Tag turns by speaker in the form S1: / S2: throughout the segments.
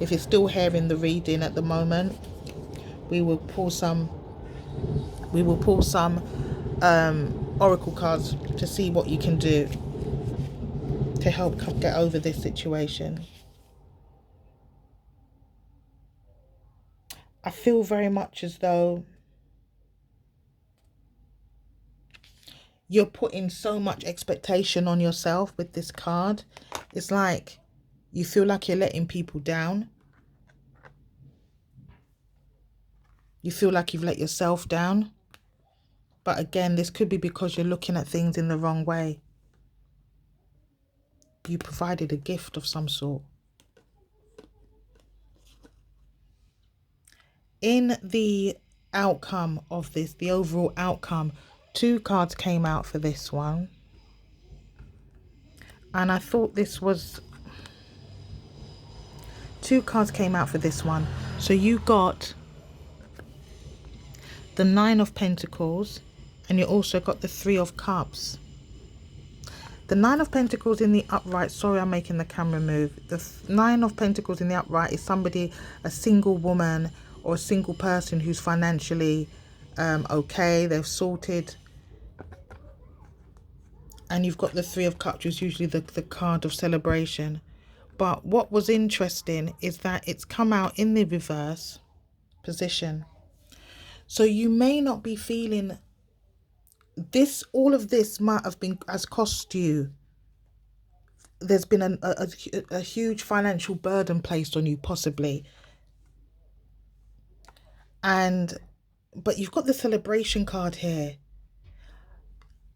S1: If it's still here in the reading at the moment, we will pull some oracle cards to see what you can do to help get over this situation. I feel very much as though you're putting so much expectation on yourself with this card. It's like you feel like you're letting people down. You feel like you've let yourself down. But again, this could be because you're looking at things in the wrong way. You provided a gift of some sort. In the outcome of this, the overall outcome, 2 cards came out for this one. And I thought this was... 2 cards came out for this one. So you got the 9 of Pentacles, and you also got the 3 of Cups. The 9 of Pentacles in the upright, sorry I'm making the camera move. The 9 of Pentacles in the upright is somebody, a single woman or a single person who's financially okay, they've sorted. And you've got the 3 of Cups, which is usually the card of celebration. But what was interesting is that it's come out in the reverse position. So you may not be feeling this, all of this might have been, has cost you. There's been a huge financial burden placed on you, possibly. But you've got the celebration card here.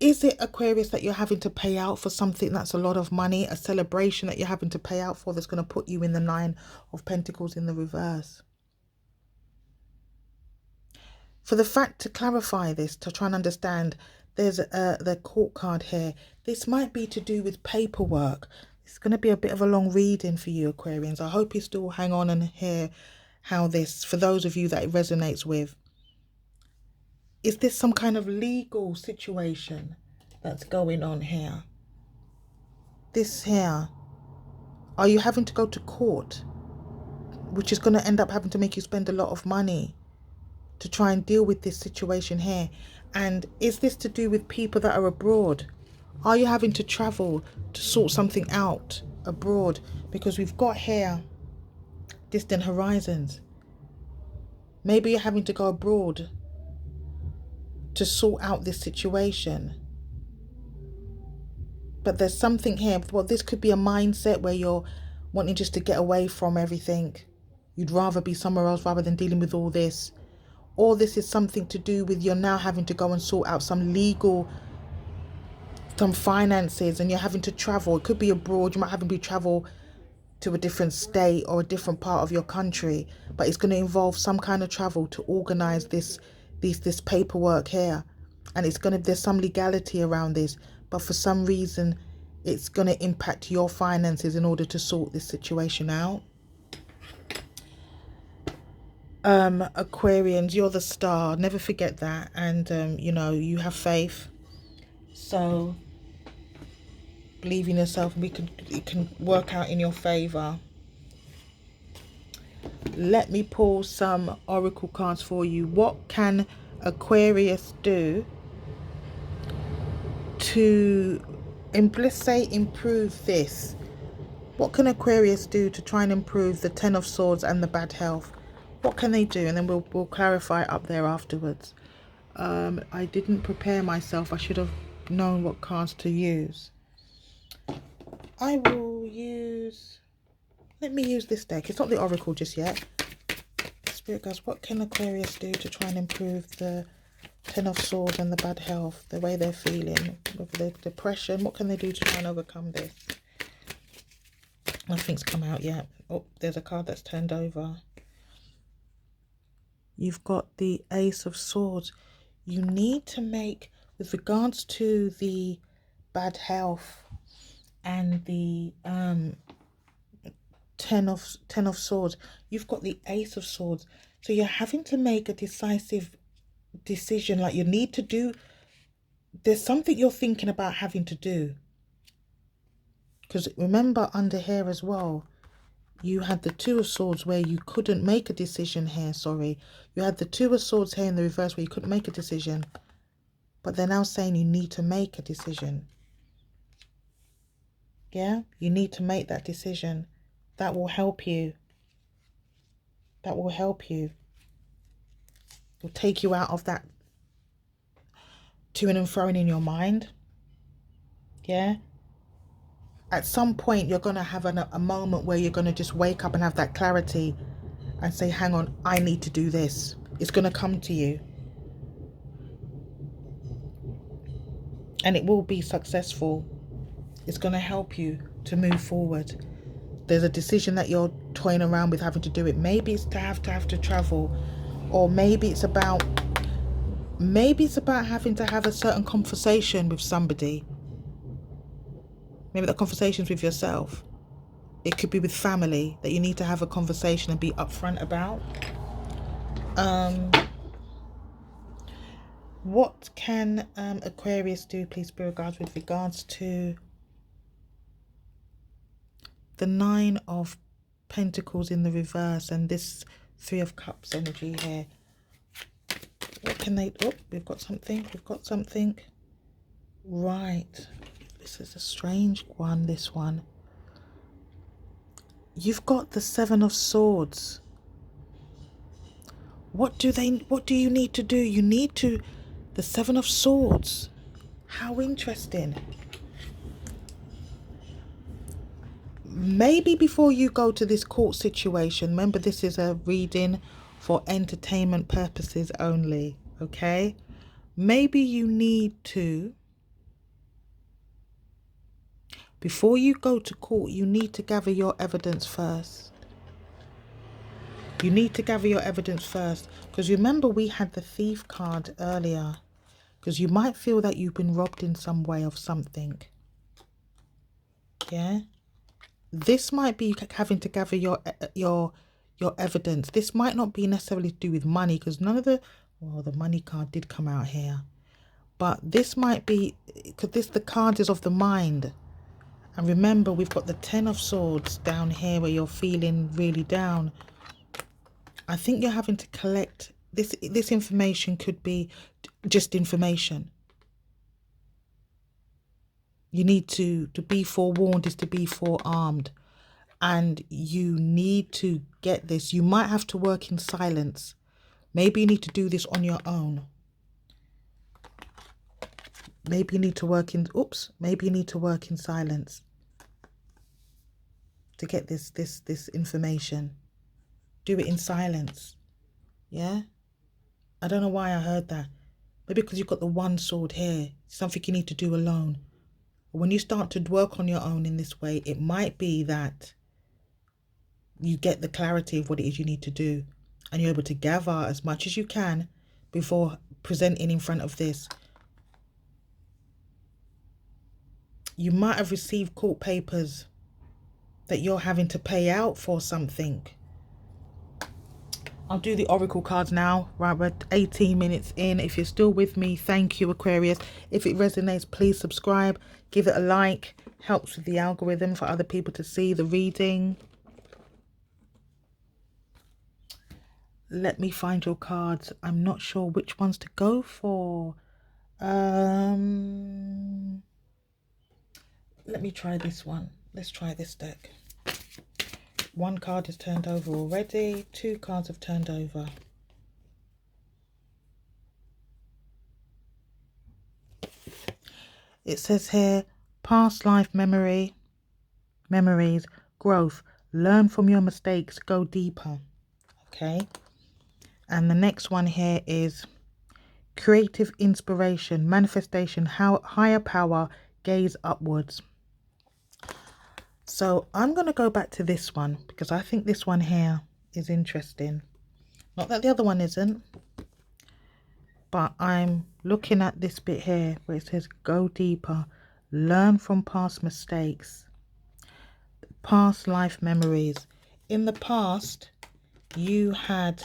S1: Is it, Aquarius, that you're having to pay out for something that's a lot of money, a celebration that you're having to pay out for that's going to put you in the 9 of Pentacles in the reverse? For the fact, to clarify this, to try and understand, there's the court card here. This might be to do with paperwork. It's going to be a bit of a long reading for you, Aquarians. I hope you still hang on and hear how this, for those of you that it resonates with. Is this some kind of legal situation that's going on here? This here, are you having to go to court, which is going to end up having to make you spend a lot of money to try and deal with this situation here? And is this to do with people that are abroad? Are you having to travel to sort something out abroad? Because we've got here distant horizons. Maybe you're having to go abroad to sort out this situation. But there's something here. Well, this could be a mindset where you're wanting just to get away from everything. You'd rather be somewhere else rather than dealing with all this. Or this is something to do with you're now having to go and sort out some legal, some finances, and you're having to travel. It could be abroad. You might have to travel to a different state or a different part of your country. But it's going to involve some kind of travel to organize this paperwork here. And it's going to, there's some legality around this. But for some reason, it's going to impact your finances in order to sort this situation out. Aquarians, you're the star. Never forget that. And, you know, you have faith. So believe in yourself, and it can work out in your favor. Let me pull some oracle cards for you. What can Aquarius do to, let's say, improve this? What can Aquarius do to try and improve the 10 of Swords and the bad health? What can they do? And then we'll clarify up there afterwards. I didn't prepare myself. I should have known what cards to use. I will use... Let me use this deck. It's not the oracle just yet. Spirit guides, what can Aquarius do to try and improve the 10 of Swords and the bad health, the way they're feeling, with the depression? What can they do to try and overcome this? Nothing's come out yet. Oh, there's a card that's turned over. You've got the Ace of Swords. You need to make, with regards to the bad health and the 10 of Swords, you've got the Ace of Swords. So you're having to make a decisive decision. Like, you need to do, there's something you're thinking about having to do. Because remember, under here as well, you had the Two of Swords where you couldn't make a decision here, sorry. You had the Two of Swords here in the reverse where you couldn't make a decision. But they're now saying you need to make a decision. Yeah, you need to make that decision. That will help you. That will help you. It'll take you out of that to and fro in your mind. Yeah. At some point, you're going to have a moment where you're going to just wake up and have that clarity and say, hang on, I need to do this. It's going to come to you. And it will be successful. It's going to help you to move forward. There's a decision that you're toying around with having to do it. Maybe it's to have to travel, or maybe it's about having to have a certain conversation with somebody. Maybe that conversation's with yourself. It could be with family that you need to have a conversation and be upfront about. What can Aquarius do, please, Spirit Guides, with regards to the Nine of Pentacles in the reverse and this Three of Cups energy here? What can they... Oh, we've got something. We've got something. Right. This is a strange one, this one. You've got the Seven of Swords. What do you need to do? You need to... The Seven of Swords. How interesting. Maybe before you go to this court situation, remember this is a reading for entertainment purposes only, okay? Maybe you need to, before you go to court, you need to gather your evidence first. You need to gather your evidence first. Because remember we had the Thief card earlier. Because you might feel that you've been robbed in some way of something. Yeah? This might be having to gather your evidence. This might not be necessarily to do with money, because none of the... Well, the money card did come out here. But this might be... Because the card is of the mind. And remember, we've got the Ten of Swords down here where you're feeling really down. I think you're having to collect... This information could be just information. You need to be forewarned is to be forearmed. And you need to get this. You might have to work in silence. Maybe you need to do this on your own. Maybe you need to work in... Oops. Maybe you need to work in silence to get this information. Do it in silence. Yeah? I don't know why I heard that. Maybe because you've got the one sword here. Something you need to do alone. When you start to work on your own in this way, it might be that you get the clarity of what it is you need to do. And you're able to gather as much as you can before presenting in front of this. You might have received court papers that you're having to pay out for something. I'll do the oracle cards now. Right, we're 18 minutes in. If you're still with me, thank you, Aquarius. If it resonates, please subscribe. Give it a like. Helps with the algorithm for other people to see the reading. Let me find your cards. I'm not sure which ones to go for. Let me try this one. Let's try this deck. One card is turned over already. Two cards have turned over. It says here, past life memories, growth, learn from your mistakes, go deeper. Okay. And the next one here is creative inspiration, manifestation, higher power, gaze upwards. So I'm going to go back to this one because I think this one here is interesting. Not that the other one isn't, but I'm looking at this bit here where it says go deeper, learn from past mistakes, past life memories. In the past, you had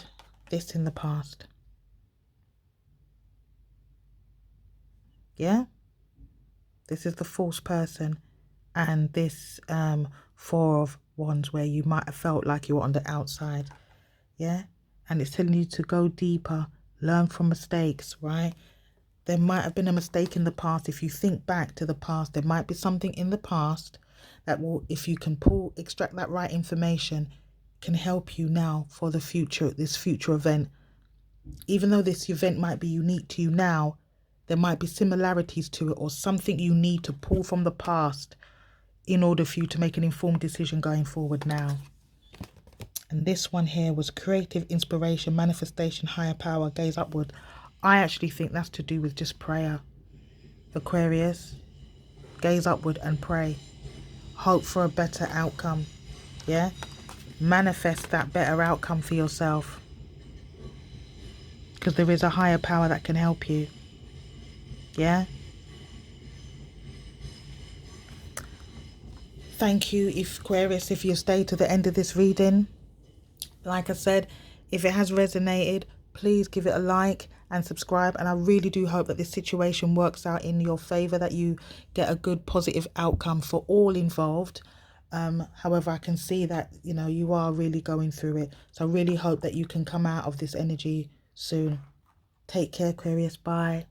S1: this in the past. Yeah? This is the false person. And this Four of Wands where you might have felt like you were on the outside. Yeah, and it's telling you to go deeper, learn from mistakes, right? There might have been a mistake in the past. If you think back to the past, there might be something in the past that will, if you can extract that right information, can help you now for the future, this future event. Even though this event might be unique to you now, there might be similarities to it or something you need to pull from the past in order for you to make an informed decision going forward now. And this one here was creative inspiration, manifestation, higher power, gaze upward. I actually think that's to do with just prayer. Aquarius, gaze upward and pray. Hope for a better outcome. Yeah? Manifest that better outcome for yourself. Because there is a higher power that can help you. Yeah? Thank you, Aquarius, if you stay to the end of this reading. Like I said, if it has resonated, please give it a like and subscribe. And I really do hope that this situation works out in your favor, that you get a good positive outcome for all involved. However, I can see that, you know, you are really going through it. So I really hope that you can come out of this energy soon. Take care, Aquarius. Bye.